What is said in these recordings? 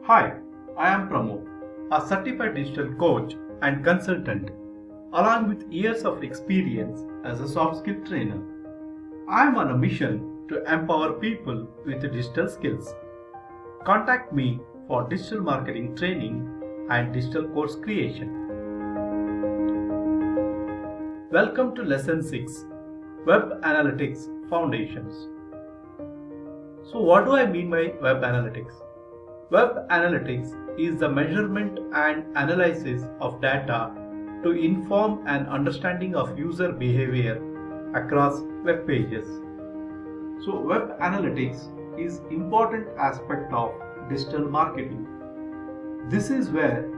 Hi, I am Pramod, a certified digital coach and consultant, along with years of experience as a soft skill trainer. I am on a mission to empower people with digital skills. Contact me for digital marketing training and digital course creation. Welcome to Lesson 6 Web Analytics Foundations. So, what do I mean by web analytics? Web analytics is the measurement and analysis of data to inform an understanding of user behavior across web pages. So web analytics is important aspect of digital marketing. This is where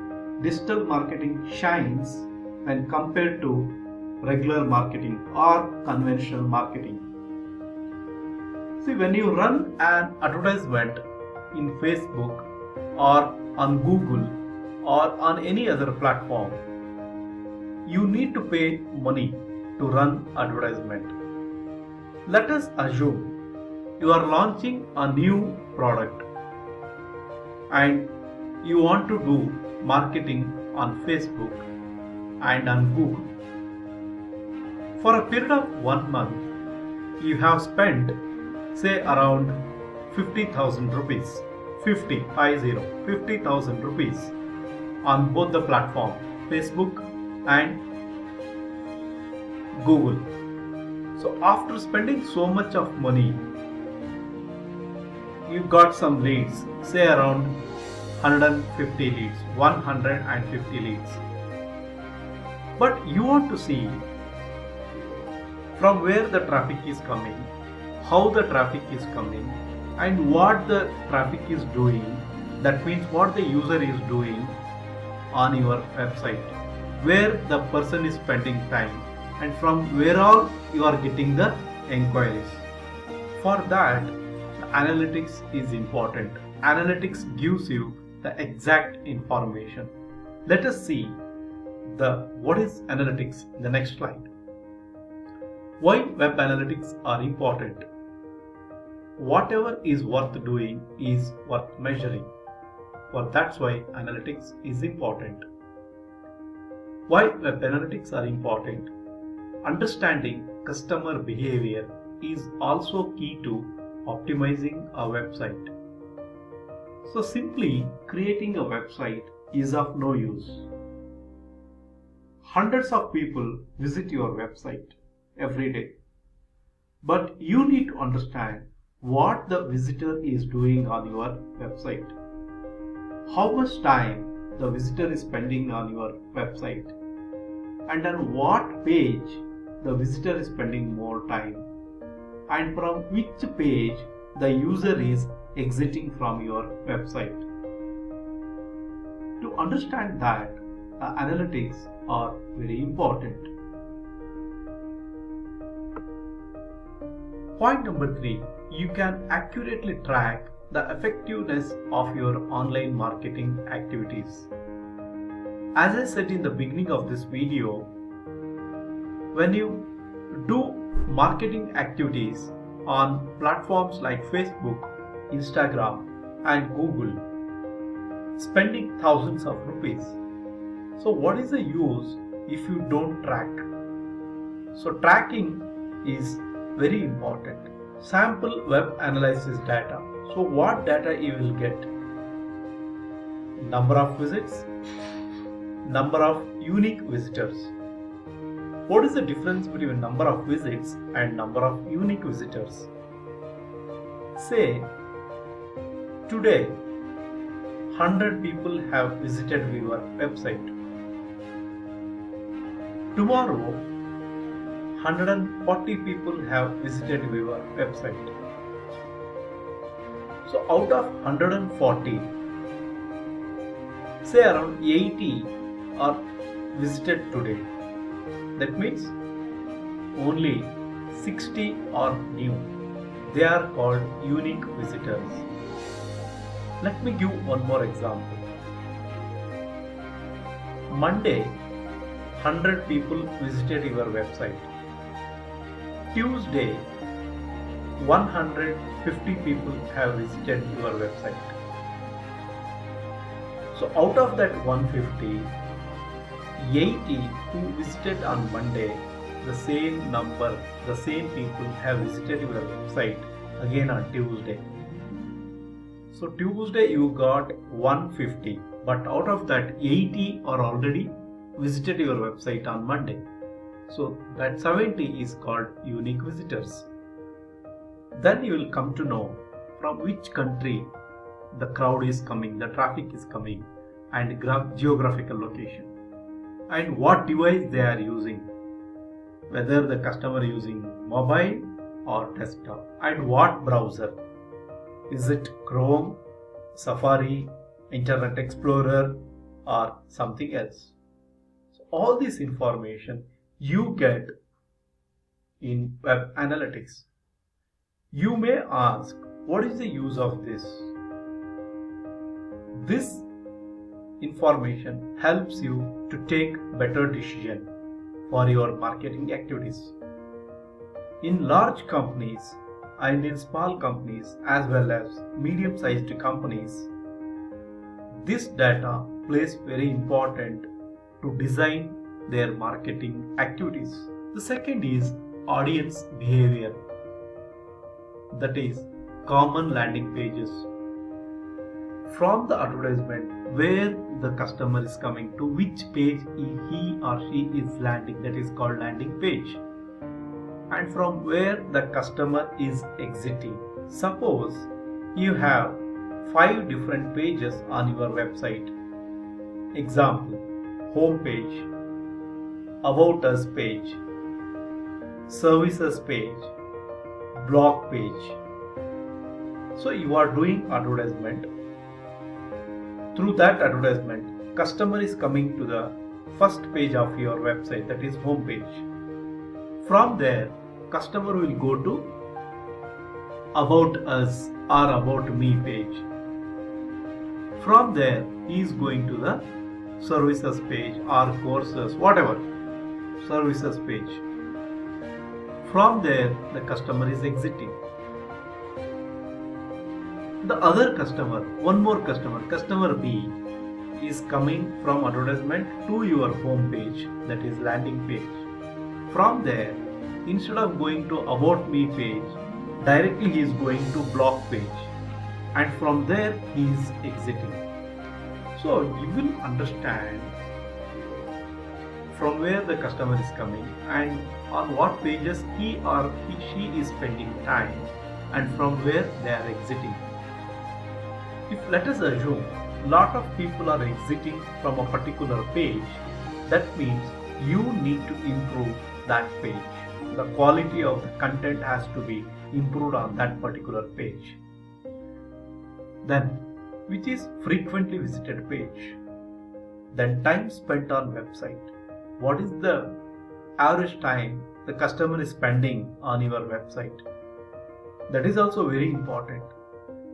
digital marketing shines when compared to regular marketing or conventional marketing. See, when you run an advertisement in Facebook or on Google or on any other platform, you need to pay money to run advertisement. Let us assume you are launching a new product and you want to do marketing on Facebook and on Google. For a period of 1 month, you have spent say around 50,000 rupees, 50,000 rupees on both the platform, Facebook and Google. So after spending so much of money, you got some leads, say around 150 leads, 150 leads. But you want to see from where the traffic is coming, how the traffic is coming, and what the traffic is doing. That means what the user is doing on your website, where the person is spending time, and from where all you are getting the enquiries. For that, the analytics is important. Analytics gives you the exact information. Let us see what is analytics in the next slide. Why web analytics are important? Whatever is worth doing is worth measuring. Well, that's why analytics is important. Why web analytics are important? Understanding customer behavior is also key to optimizing a website. So simply creating a website is of no use. Hundreds of people visit your website every day. But you need to understand what the visitor is doing on your website. How much time the visitor is spending on your website, and on what page the visitor is spending more time, and from which page the user is exiting from your website. To understand that, the analytics are very important. Point number 3. You can accurately track the effectiveness of your online marketing activities. As I said in the beginning of this video, when you do marketing activities on platforms like Facebook, Instagram and Google, spending thousands of rupees. So what is the use if you don't track? So tracking is very important. Sample web analysis data. So what data you will get? Number of visits, number of unique visitors. What is the difference between number of visits and number of unique visitors? Say today 100 people have visited your website. Tomorrow 140 people have visited your website. So out of 140, say around 80 are visited today. That means only 60 are new. They are called unique visitors. Let me give one more example. Monday, 100 people visited your website. Tuesday, 150 people have visited your website. So out of that 150, 80 who visited on Monday, the same number, the same people have visited your website again on Tuesday. So Tuesday you got 150, but out of that 80 are already visited your website on Monday. So that 70 is called unique visitors. Then you will come to know from which country the crowd is coming, the traffic is coming, and geographical location, and what device they are using, whether the customer using mobile or desktop, and what browser. Is it Chrome, Safari, Internet Explorer, or something else? So all this information you get in Web Analytics. You may ask, what is the use of this? This information helps you to take better decision for your marketing activities. In large companies and in small companies as well as medium-sized companies, this data plays very important to design their marketing activities. The second is audience behavior, that is common landing pages. From the advertisement, where the customer is coming to, which page he or she is landing, that is called landing page. And from where the customer is exiting. Suppose you have 5 different pages on your website. Example, home page, about us page, services page, blog page. So you are doing advertisement. Through that advertisement, customer is coming to the first page of your website, that is home page. From there, customer will go to about us or about me page. From there, he is going to the services page or courses, whatever, services page. From there, the customer is exiting. The other customer, one more customer, customer B, is coming from advertisement to your home page, that is landing page. From there, instead of going to about me page, directly he is going to blog page, and from there he is exiting. So you will understand from where the customer is coming and on what pages he or she is spending time, and from where they are exiting. If let us assume lot of people are exiting from a particular page, that means you need to improve that page. The quality of the content has to be improved on that particular page. Then, which is frequently visited page? Then time spent on website. What is the average time the customer is spending on your website? That is also very important.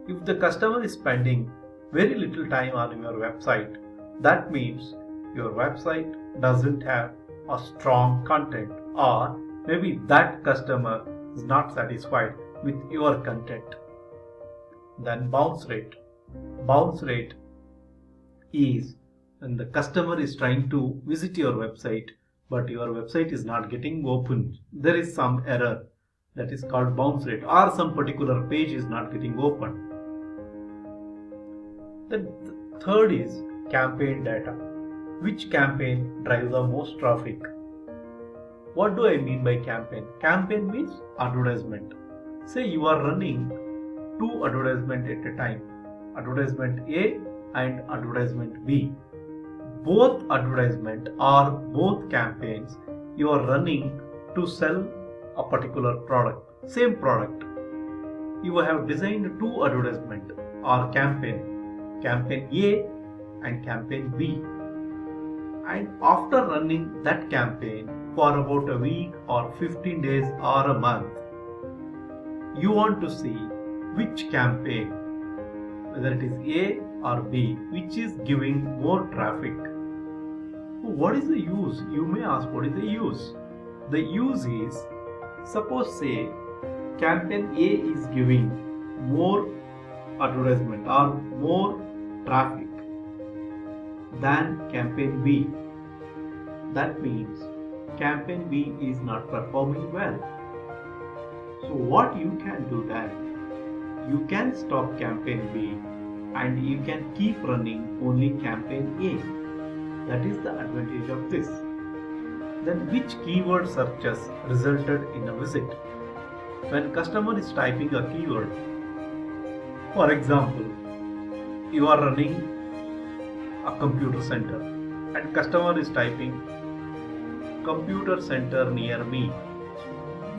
If the customer is spending very little time on your website, that means your website doesn't have a strong content, or maybe that customer is not satisfied with your content. Then bounce rate. Bounce rate is when the customer is trying to visit your website, but your website is not getting opened. There is some error, that is called bounce rate, or some particular page is not getting opened. The third is campaign data. Which campaign drives the most traffic? What do I mean by campaign? Campaign means advertisement. Say you are running 2 advertisements at a time, advertisement A and advertisement B. Both advertisement or both campaigns you are running to sell a particular product, same product. You have designed 2 advertisements or campaign A and campaign B. And after running that campaign for about a week or 15 days or a month, you want to see which campaign, whether it is A or B, which is giving more traffic. What is the use? You may ask, what is the use? The use is, suppose say campaign A is giving more advertisement or more traffic, than campaign B. That means campaign B is not performing well. So what you can do then? You can stop campaign B and you can keep running only campaign A. That is the advantage of this. Then which keyword searches resulted in a visit? When customer is typing a keyword, for example, you are running a computer center and customer is typing computer center near me.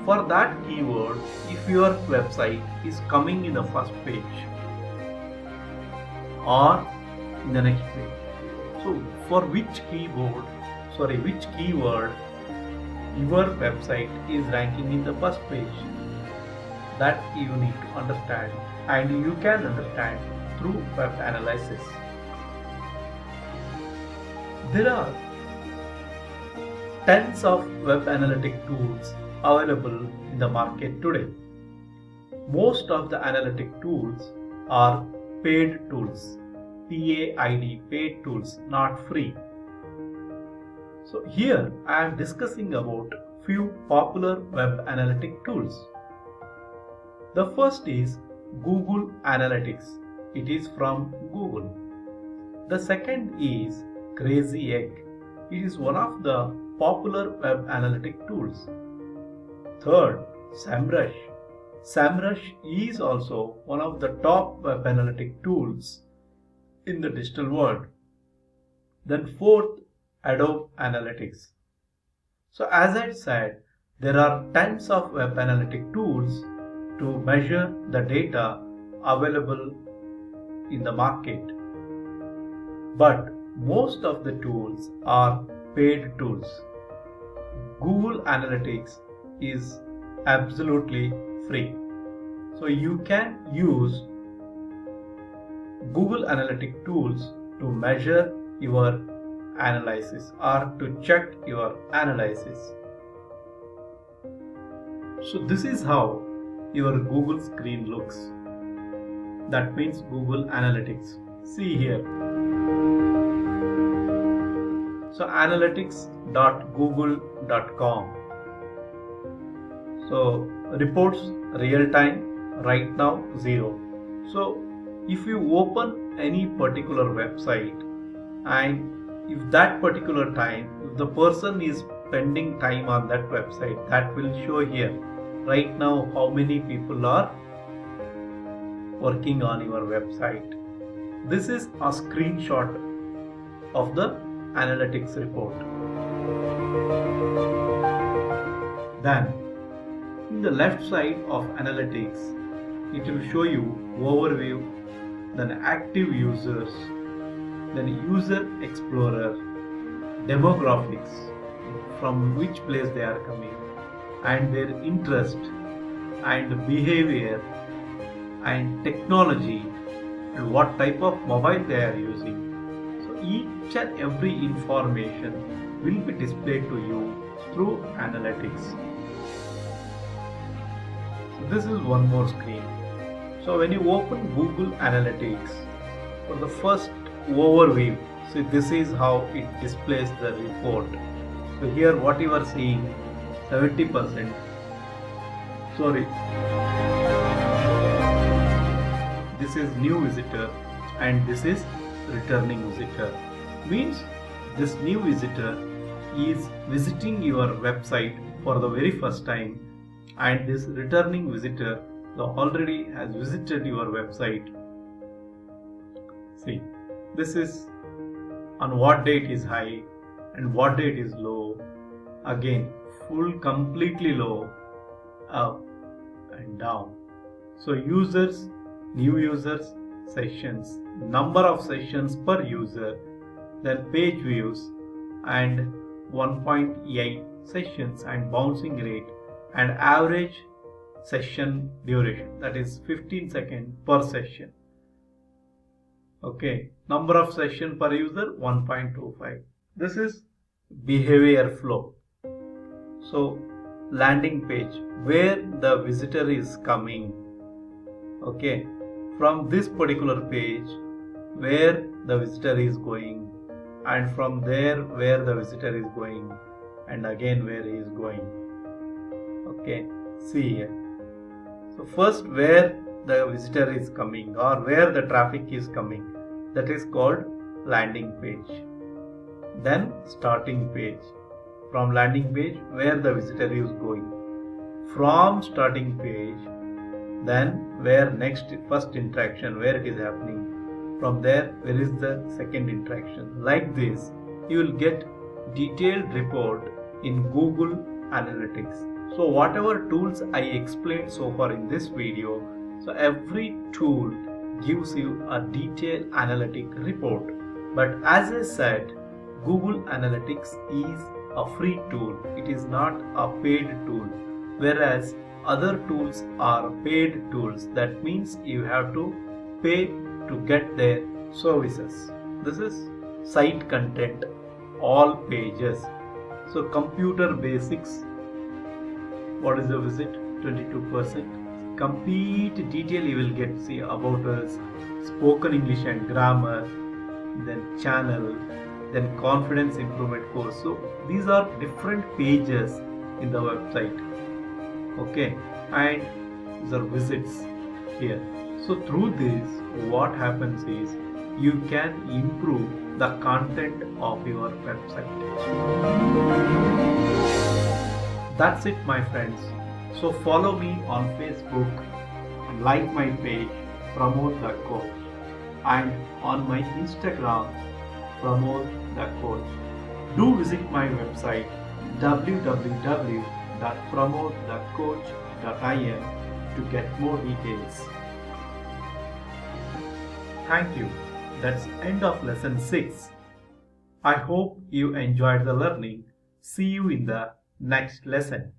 For that keyword, if your website is coming in the first page or in the next page, so for which keyword your website is ranking in the first page, that you need to understand, and you can understand through web analysis. There are tens of web analytic tools available in the market today. Most of the analytic tools are paid tools, PAID, paid tools, not free. So here I am discussing about few popular web analytic tools. The first is Google Analytics. It is from Google. The second is Crazy Egg. It is one of the popular web analytic tools. Third, SEMrush. SEMrush is also one of the top web analytic tools in the digital world. Then fourth, Adobe Analytics. So as I said, there are tons of web analytic tools to measure the data available in the market. But most of the tools are paid tools. Google Analytics is absolutely free. So you can use Google Analytic tools to measure your analysis or to check your analysis. So this is how your Google screen looks. That means Google Analytics. See here. So analytics.google.com. So reports real time, right now 0. So if you open any particular website and if that particular time, if the person is spending time on that website, that will show here. Right now how many people are working on your website. This is a screenshot of the analytics report. Then in the left side of analytics, it will show you overview, then active users, then user explorer, demographics, from which place they are coming, and their interest and behavior and technology and what type of mobile they are using. So each and every information will be displayed to you through analytics. So this is one more screen. So when you open Google Analytics, for the first overview, see this is how it displays the report. So here what you are seeing, 70%, sorry, this is new visitor and this is returning visitor. Means this new visitor is visiting your website for the very first time, and this returning visitor already has visited your website. See, this is on what date is high and what date is low. Again, full completely low, up and down. So users, new users, sessions, number of sessions per user, then page views and 1.8 sessions and bouncing rate and average session duration, that is 15 seconds per session. Okay, number of session per user 1.25. This is behavior flow. So landing page where the visitor is coming. Okay, from this particular page where the visitor is going, and from there where the visitor is going, and again where he is going. Okay, see here. So first where the visitor is coming or where the traffic is coming, that is called landing page. Then starting page. From landing page where the visitor is going. From starting page, then where next first interaction, where it is happening. From there, where is the second interaction. Like this, you will get detailed report in Google Analytics. So whatever tools I explained so far in this video, so every tool gives you a detailed analytic report. But as I said, Google Analytics is a free tool. It is not a paid tool. Whereas other tools are paid tools. That means you have to pay to get their services. This is site content, all pages. So computer basics. What is the visit? 22%. Complete detail you will get. See about us, spoken English and grammar, then channel, then confidence improvement course. So these are different pages in the website. Okay, and these are visits here. So through this, what happens is you can improve the content of your website. That's it, my friends. So follow me on Facebook and like my page Pramod the Coach, and on my Instagram Pramod the Coach. Do visit my website www.pramodthecoach.in to get more details. Thank you. That's end of lesson 6. I hope you enjoyed the learning. See you in the next lesson.